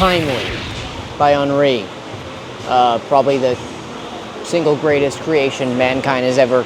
Timely by Henri. Probably the single greatest creation mankind has ever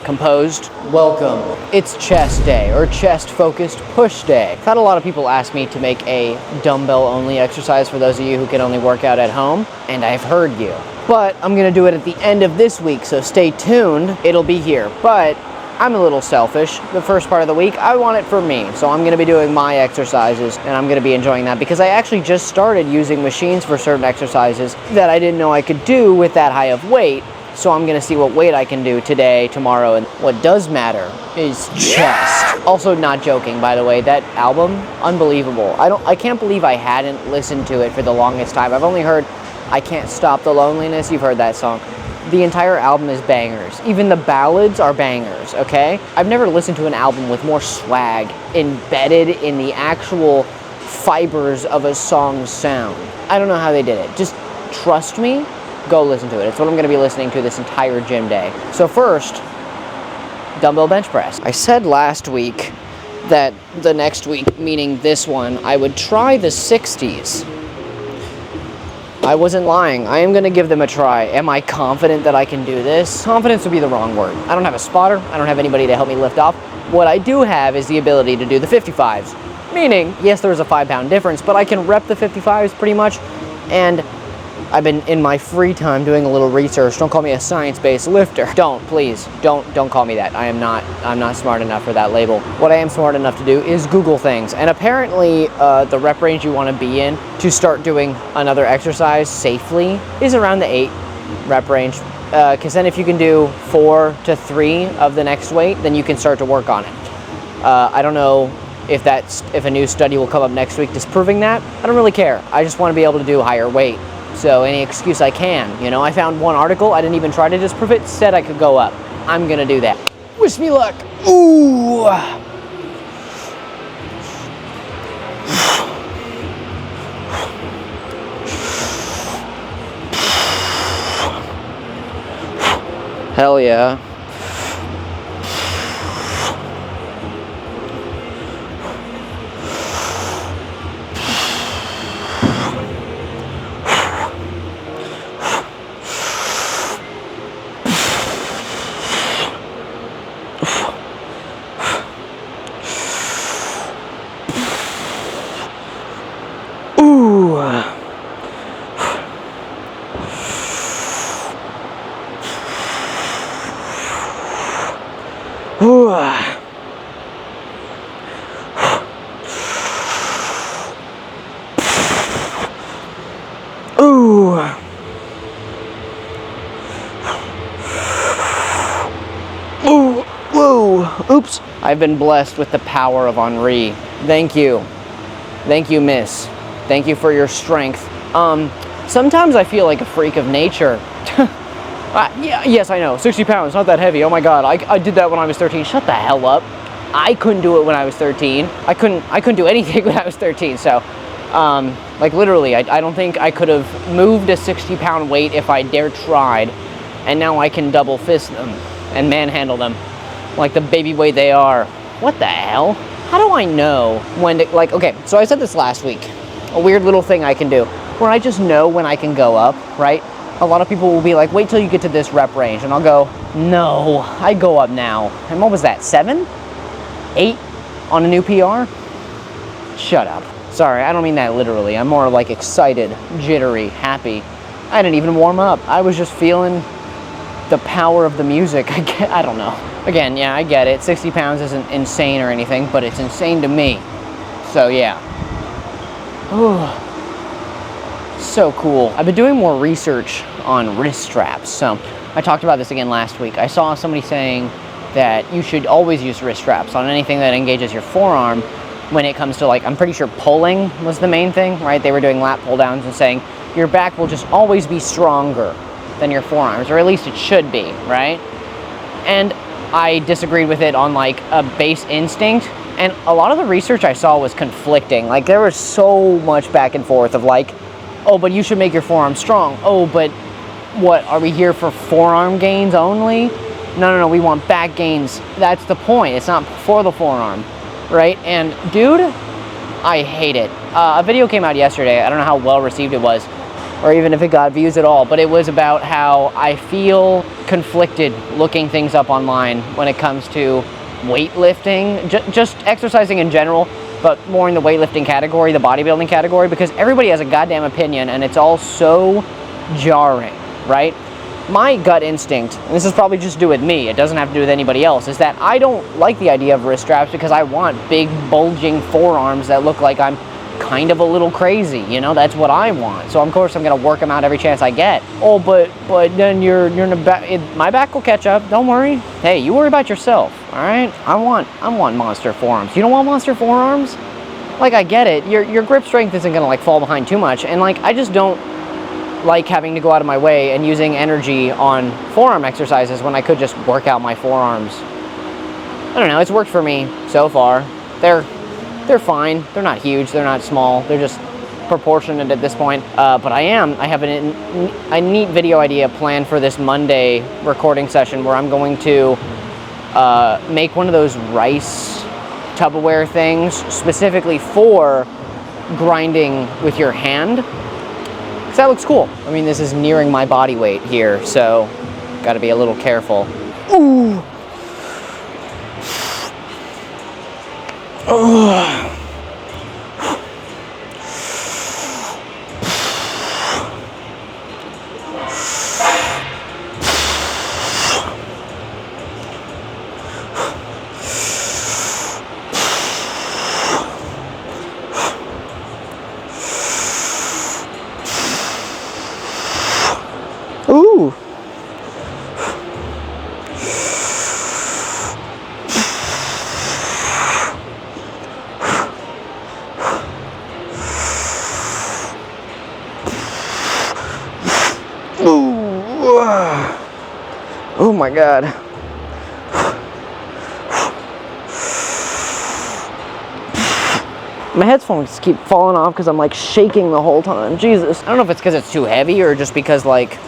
composed. Welcome. It's chest day, or chest focused push day. I've had a lot of people ask me to make a dumbbell only exercise for those of you who can only work out at home, and I've heard you. But I'm gonna do it at the end of this week, so stay tuned. It'll be here. But I'm a little selfish. The first part of the week, I want it for me. So I'm gonna be doing my exercises, and I'm gonna be enjoying that because I actually just started using machines for certain exercises that I didn't know I could do with that high of weight. So I'm gonna see what weight I can do today, tomorrow, and what does matter is chest. Also, not joking, by the way, that album, unbelievable. I can't believe I hadn't listened to it for the longest time. I've only heard I Can't Stop the Loneliness. You've heard that song. The entire album is bangers. Even the ballads are bangers, okay? I've never listened to an album with more swag embedded in the actual fibers of a song's sound. I don't know how they did it. Just trust me. Go listen to it. It's what I'm going to be listening to this entire gym day. So first, dumbbell bench press. I said last week that the next week, meaning this one, I would try the 60s. I wasn't lying. I am going to give them a try. Am I confident that I can do this? Confidence would be the wrong word. I don't have a spotter. I don't have anybody to help me lift off. What I do have is the ability to do the 55s. Meaning, yes, there's a 5-pound difference, but I can rep the 55s pretty much. And I've been in my free time doing a little research. Don't call me a science-based lifter. Please, don't call me that. I'm not smart enough for that label. What I am smart enough to do is Google things. And apparently, the rep range you want to be in to start doing another exercise safely is around the 8 rep range. Because then if you can do 4 to 3 of the next weight, then you can start to work on it. I don't know if a new study will come up next week disproving that. I don't really care. I just want to be able to do higher weight. So any excuse I can, you know, I found one article, I didn't even try to disprove it, said I could go up. I'm gonna do that. Wish me luck. Ooh. Hell yeah. Oops. I've been blessed with the power of Henri. Thank you. Thank you, miss. Thank you for your strength. Sometimes I feel like a freak of nature. Yes, I know. 60 pounds, not that heavy. Oh my God, I did that when I was 13. Shut the hell up. I couldn't do it when I was 13. I couldn't do anything when I was 13. So, like literally, I don't think I could have moved a 60-pound weight if I dare tried. And now I can double fist them and manhandle them like the baby weight they are. What the hell? How do I know when to, like, okay, so I said this last week. A weird little thing I can do where I just know when I can go up, right? A lot of people will be like, wait till you get to this rep range. And I'll go, no, I go up now. And what was that, 7? 8 on a new PR? Shut up. Sorry, I don't mean that literally. I'm more like excited, jittery, happy. I didn't even warm up. I was just feeling the power of the music. I don't know. Again, yeah, I get it. 60 pounds isn't insane or anything, but it's insane to me. So yeah. Ooh. So cool. I've been doing more research on wrist straps. So I talked about this again last week. I saw somebody saying that you should always use wrist straps on anything that engages your forearm when it comes to, like, I'm pretty sure pulling was the main thing, right? They were doing lat pull downs and saying your back will just always be stronger than your forearms, or at least it should be, right? And I disagreed with it on like a base instinct, and a lot of the research I saw was conflicting. Like there was so much back and forth of like, oh, but you should make your forearm strong. Oh, but what, are we here for forearm gains only? No, we want back gains. That's the point. It's not for the forearm, right? And dude, I hate it. A video came out yesterday. I don't know how well received it was, or even if it got views at all, but it was about how I feel conflicted looking things up online when it comes to weightlifting, just exercising in general, but more in the weightlifting category, the bodybuilding category, because everybody has a goddamn opinion and it's all so jarring, right? My gut instinct, and this is probably just to do with me, it doesn't have to do with anybody else, is that I don't like the idea of wrist straps because I want big bulging forearms that look like I'm kind of a little crazy, you know, that's what I want. So of course I'm gonna work them out every chance I get. Oh, but then you're in the back, my back will catch up, don't worry. Hey, you worry about yourself, all right? I want monster forearms. You don't want monster forearms? Like, I get it, your grip strength isn't gonna like fall behind too much, and like, I just don't like having to go out of my way and using energy on forearm exercises when I could just work out my forearms. I don't know, it's worked for me so far. They're fine. They're not huge. They're not small. They're just proportionate at this point. But I have a neat video idea planned for this Monday recording session where I'm going to make one of those rice Tupperware things specifically for grinding with your hand. So that looks cool. I mean, this is nearing my body weight here, so got to be a little careful. Ooh. Ooh. Oh my God. My headphones keep falling off because I'm like shaking the whole time. Jesus. I don't know if it's because it's too heavy or just because like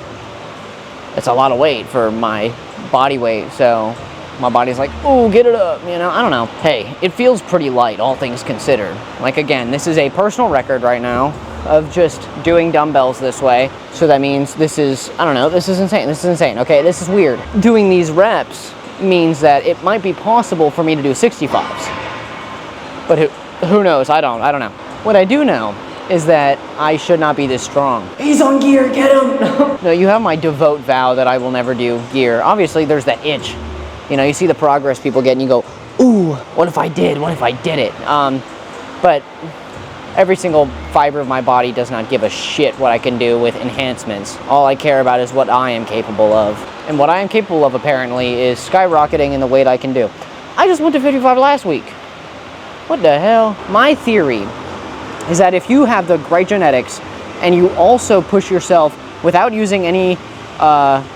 it's a lot of weight for my body weight. So my body's like, oh, get it up, you know? I don't know. Hey, it feels pretty light, all things considered. Like, again, this is a personal record right now of just doing dumbbells this way. So that means this is, I don't know, this is insane. This is insane. Okay, this is weird. Doing these reps means that it might be possible for me to do 65s. But who knows? I don't know. What I do know is that I should not be this strong. He's on gear, get him! No, you have my devout vow that I will never do gear. Obviously, there's that itch. You know, you see the progress people get and you go, ooh, what if I did? What if I did it? But every single fiber of my body does not give a shit what I can do with enhancements. All I care about is what I am capable of. And what I am capable of, apparently, is skyrocketing in the weight I can do. I just went to 55 last week. What the hell? My theory is that if you have the right genetics and you also push yourself without using any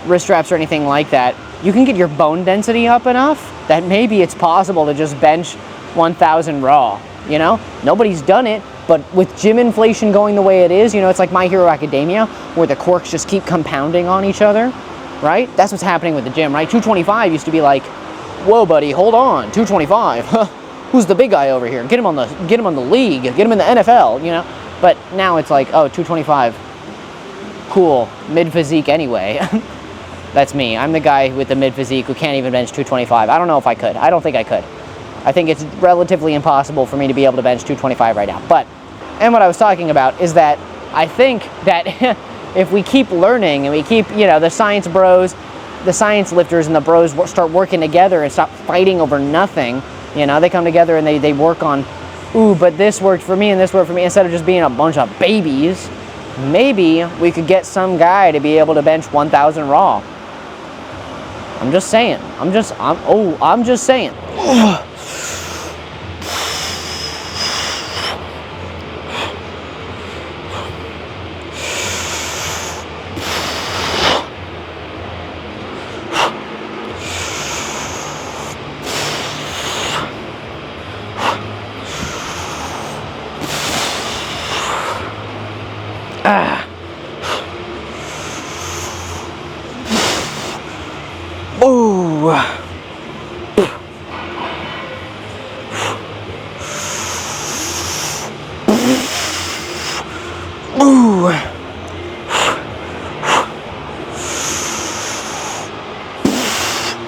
wrist straps or anything like that, you can get your bone density up enough that maybe it's possible to just bench 1,000 raw, you know? Nobody's done it, but with gym inflation going the way it is, you know, it's like My Hero Academia, where the quirks just keep compounding on each other, right? That's what's happening with the gym, right? 225 used to be like, whoa, buddy, hold on, 225, who's the big guy over here? Get him on the league, get him in the NFL, you know? But now it's like, oh, 225, cool, mid-physique anyway. That's me. I'm the guy with the mid-physique who can't even bench 225. I don't know if I could. I don't think I could. I think it's relatively impossible for me to be able to bench 225 right now. But, and what I was talking about is that I think that if we keep learning and we keep, you know, the science bros, the science lifters and the bros start working together and stop fighting over nothing, you know, they come together and they work on, ooh, but this worked for me and this worked for me, instead of just being a bunch of babies, maybe we could get some guy to be able to bench 1,000 raw. I'm just saying. I'm just saying.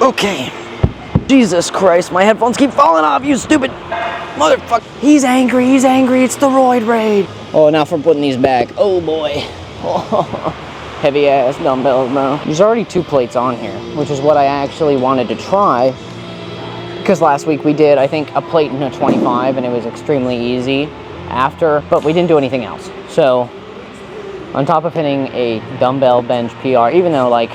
Okay. Jesus Christ, my headphones keep falling off, you stupid motherfucker. He's angry, it's the roid raid. Oh, now for putting these back. Oh boy. Heavy ass dumbbells, bro. There's already 2 plates on here, which is what I actually wanted to try. Because last week we did, I think, a plate and a 25, and it was extremely easy after, but we didn't do anything else. So, on top of hitting a dumbbell bench PR, even though, like,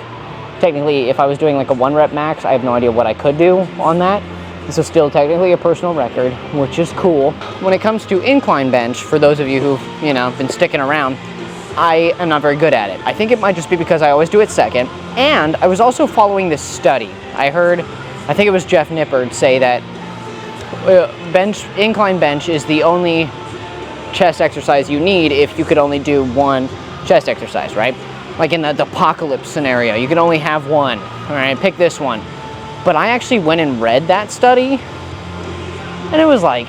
technically, if I was doing like a 1 rep max, I have no idea what I could do on that. This is still technically a personal record, which is cool. When it comes to incline bench, for those of you who've, you know, been sticking around, I am not very good at it. I think it might just be because I always do it second. And I was also following this study. I think it was Jeff Nippard say that incline bench is the only chest exercise you need if you could only do 1 chest exercise, right? Like in the apocalypse scenario, you can only have 1. All right, pick this one. But I actually went and read that study, and it was like,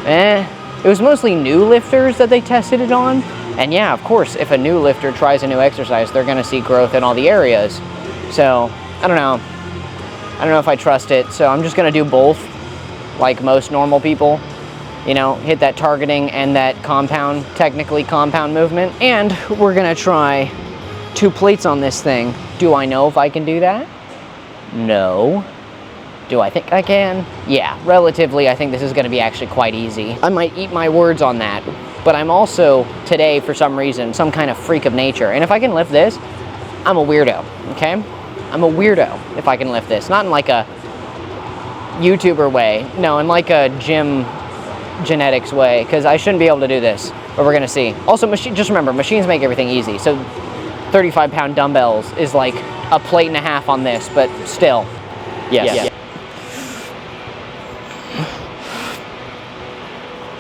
It was mostly new lifters that they tested it on. And yeah, of course, if a new lifter tries a new exercise, they're gonna see growth in all the areas. So, I don't know. I don't know if I trust it, so I'm just gonna do both, like most normal people. You know, hit that targeting and that technically compound movement. And we're gonna try 2 plates on this thing. Do I know if I can do that? No. Do I think I can? Yeah, relatively, I think this is gonna be actually quite easy. I might eat my words on that, but I'm also, today, for some reason, some kind of freak of nature. And if I can lift this, I'm a weirdo, okay? I'm a weirdo if I can lift this. Not in like a YouTuber way. No, in like a gym genetics way, because I shouldn't be able to do this, but we're gonna see. Also, just remember, machines make everything easy. So 35-pound dumbbells is like a plate and a half on this, but still, yes.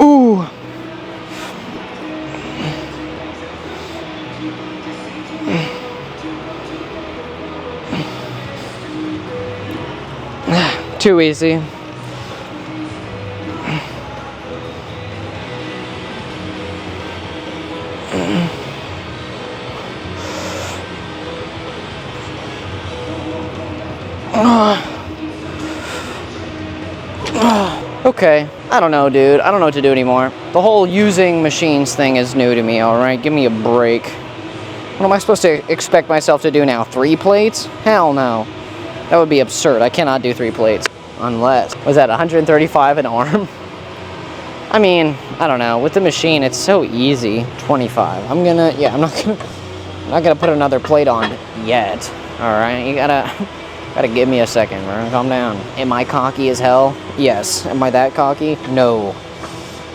Ooh. Too easy. Okay, I don't know, dude. I don't know what to do anymore. The whole using machines thing is new to me, alright? Give me a break. What am I supposed to expect myself to do now? 3 plates? Hell no. That would be absurd. I cannot do 3 plates. Unless, was that 135 an arm? I mean, I don't know. With the machine, it's so easy. 25. I'm not gonna put another plate on yet. Alright, you gotta give me a second, bro. Calm down. Am I cocky as hell? Yes. Am I that cocky? No.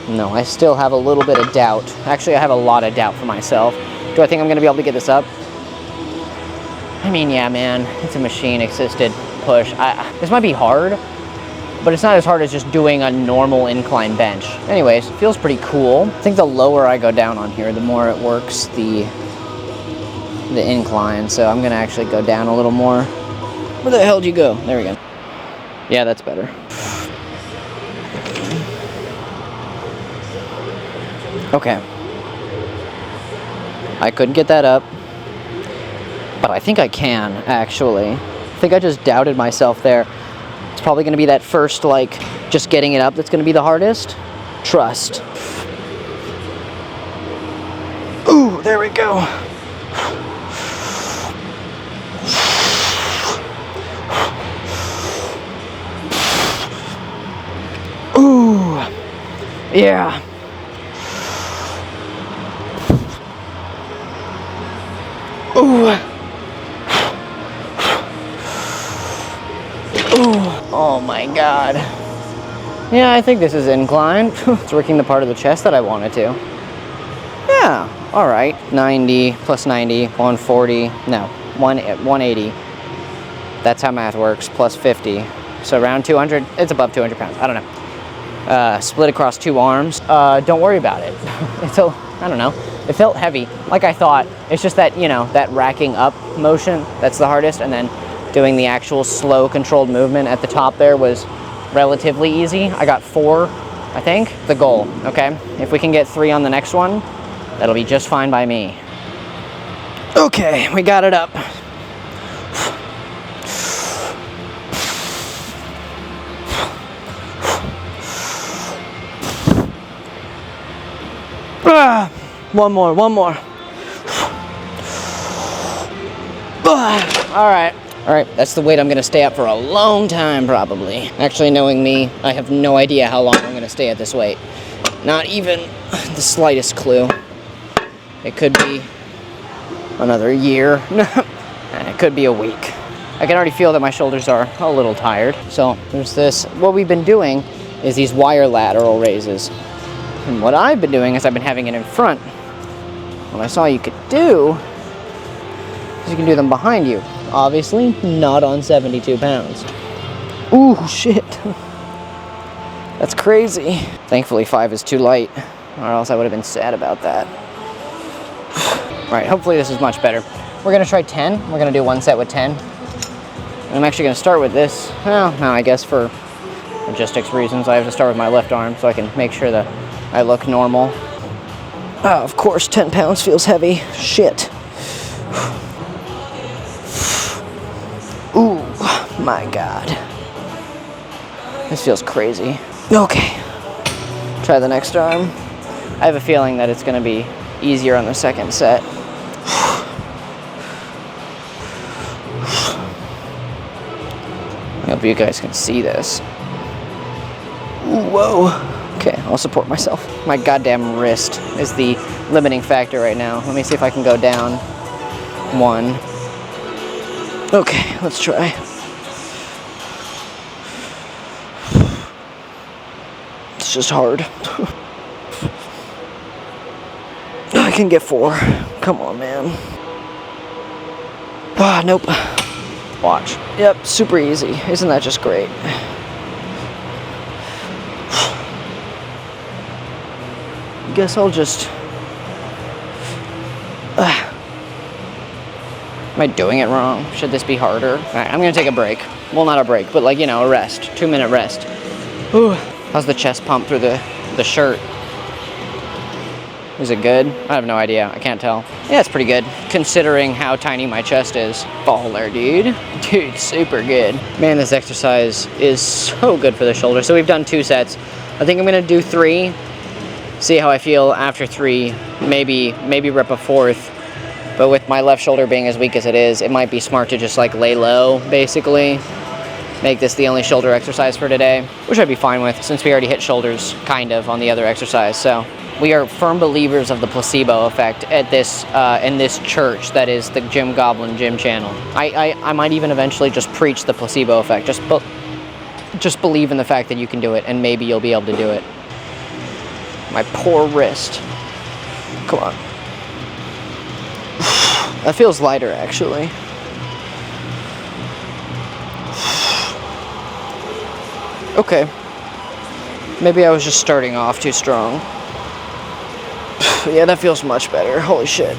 No, I still have a little bit of doubt. Actually, I have a lot of doubt for myself. Do I think I'm gonna be able to get this up? I mean, yeah, man. It's a machine-assisted push. This might be hard, but it's not as hard as just doing a normal incline bench. Anyways, it feels pretty cool. I think the lower I go down on here, the more it works the incline. So I'm gonna actually go down a little more. Where the hell did you go? There we go. Yeah, that's better. Okay. I couldn't get that up, but I think I can, actually. I think I just doubted myself there. It's probably gonna be that first, like, just getting it up that's gonna be the hardest. Trust. Ooh, there we go. Ooh, yeah. Ooh. Ooh. Oh my god. Yeah, I think this is inclined. It's working the part of the chest that I wanted to. Yeah, alright. 90 plus 90, 140, no, 180. That's how math works, plus 50. So around 200, it's above 200 pounds, I don't know. Split across 2 arms. Don't worry about it. I don't know. It felt heavy, like I thought. It's just that, you know, that racking up motion, that's the hardest, and then doing the actual slow controlled movement at the top there was relatively easy. I got 4, I think, the goal, okay? If we can get 3 on the next one, that'll be just fine by me. Okay, we got it up. One more. All right, that's the weight I'm gonna stay at for a long time, probably. Actually, knowing me, I have no idea how long I'm gonna stay at this weight. Not even the slightest clue. It could be another year. It could be a week. I can already feel that my shoulders are a little tired. So there's this. What we've been doing is these wire lateral raises. And what I've been doing is I've been having it in front. What I saw you could do is you can do them behind you. Obviously, not on 72 pounds. Ooh, shit. That's crazy. Thankfully, 5 is too light, or else I would have been sad about that. Right, hopefully this is much better. We're gonna try 10. We're gonna do one set with 10. And I'm actually gonna start with this. Well, no, I guess for logistics reasons, I have to start with my left arm so I can make sure that I look normal. Of course, 10 pounds feels heavy. Shit. Ooh, my God. This feels crazy. Okay. Try the next arm. I have a feeling that it's gonna be easier on the second set. I hope you guys can see this. Ooh, whoa. Okay, I'll support myself. My goddamn wrist is the limiting factor right now. Let me see if I can go down 1. Okay, let's try. It's just hard. I can get 4. Come on, man. Ah, nope. Watch. Yep, super easy. Isn't that just great? Guess I'll just... Am I doing it wrong? Should this be harder? Alright, I'm gonna take a break. Well, not a break, but like, you know, a rest. 2-minute rest. Ooh. How's the chest pump through the shirt? Is it good? I have no idea. I can't tell. Yeah, it's pretty good, considering how tiny my chest is. Baller, dude. Dude, super good. Man, this exercise is so good for the shoulder. So we've done 2 sets. I think I'm gonna do 3. See how I feel after 3. Maybe rip a 4th. But with my left shoulder being as weak as it is, it might be smart to just like lay low, basically. Make this the only shoulder exercise for today, which I'd be fine with since we already hit shoulders kind of on the other exercise. So we are firm believers of the placebo effect at this in this church that is the Goblin gym channel. I might even eventually just preach the placebo effect. Just believe in the fact that you can do it, and maybe you'll be able to do it. My poor wrist. Come on. That feels lighter, actually. Okay. Maybe I was just starting off too strong. Yeah, that feels much better. Holy shit.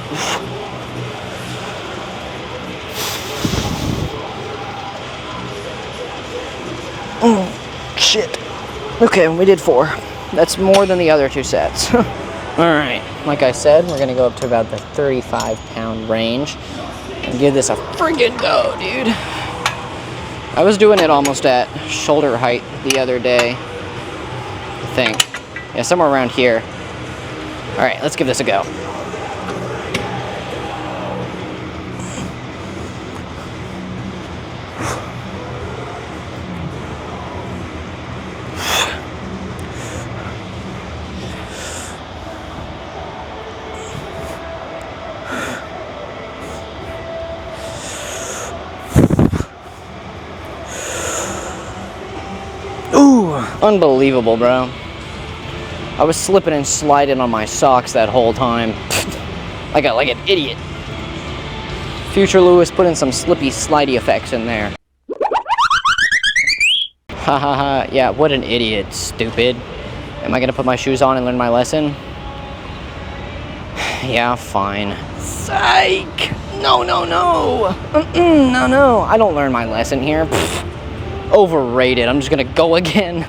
Shit. Okay, we did 4. That's more than the other 2 sets. Alright, like I said, we're gonna go up to about the 35-pound range and give this a friggin' go, dude. I was doing it almost at shoulder height the other day, I think. Yeah, somewhere around here. Alright, let's give this a go. Unbelievable, bro. I was slipping and sliding on my socks that whole time. like an idiot. Future Lewis put in some slippy, slidey effects in there. Ha ha ha. Yeah, what an idiot. Stupid. Am I gonna put my shoes on and learn my lesson? Yeah, fine. Psych! No, no, no! No, no. I don't learn my lesson here. Pfft. Overrated. I'm just gonna go again.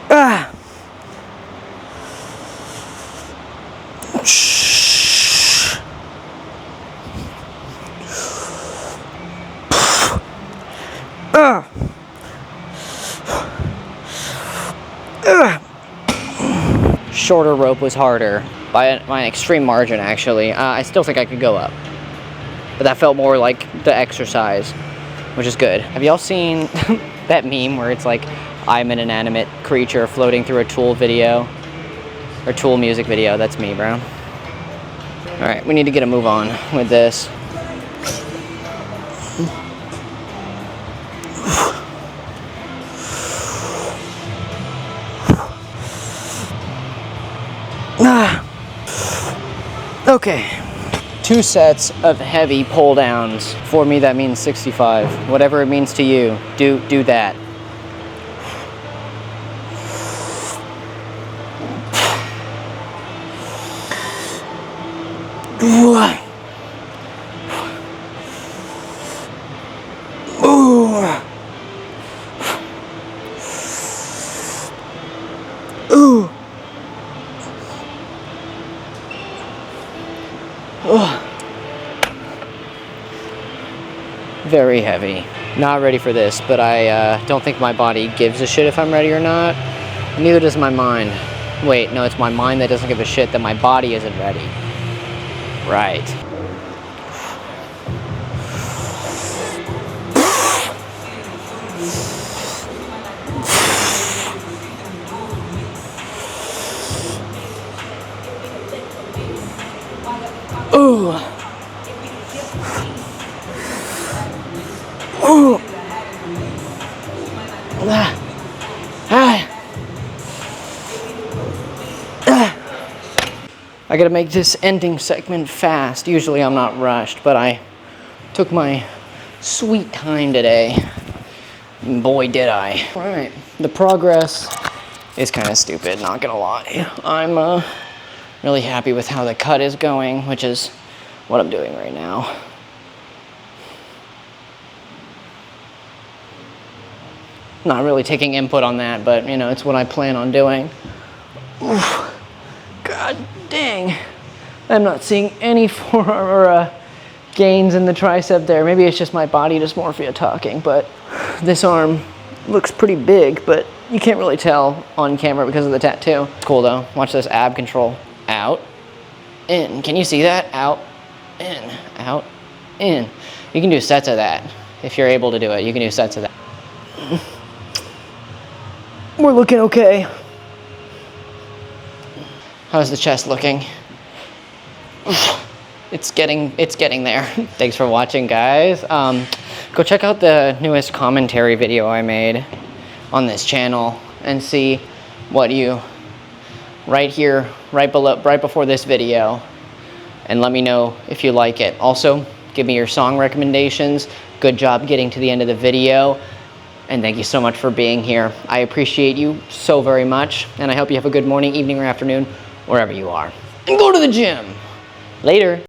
Ah. Shorter rope was harder by an extreme margin, actually. I still think I could go up, but that felt more like the exercise, which is good. Have y'all seen that meme where it's like, I'm an inanimate creature floating through a Tool video, or Tool music video? That's me, bro. All right, we need to get a move on with this. Okay. 2 sets of heavy pull downs. For me, that means 65. Whatever it means to you, do that. Very heavy. Not ready for this, but I don't think my body gives a shit if I'm ready or not. Neither does my mind. Wait, no, it's my mind that doesn't give a shit that my body isn't ready. Right. Ooh. Ooh. Ah. Ah. Ah. I gotta make this ending segment fast. Usually I'm not rushed, but I took my sweet time today. Boy, did I. All right, the progress is kind of stupid, not gonna lie. I'm really happy with how the cut is going, which is what I'm doing right now. Not really taking input on that, but you know, it's what I plan on doing. Oof. God dang. I'm not seeing any forearm gains in the tricep there. Maybe it's just my body dysmorphia talking, but this arm looks pretty big, but you can't really tell on camera because of the tattoo. It's cool though. Watch this ab control. Out, in. Can you see that? Out, in, out, in. You can do sets of that. If you're able to do it, you can do sets of that. We're looking okay. How's the chest looking? It's getting there. Thanks for watching, guys. Go check out the newest commentary video I made on this channel and see what you right here, right before this video, and let me know if you like it. Also, give me your song recommendations. Good job getting to the end of the video. And thank you so much for being here. I appreciate you so very much. And I hope you have a good morning, evening, or afternoon, wherever you are. And go to the gym. Later.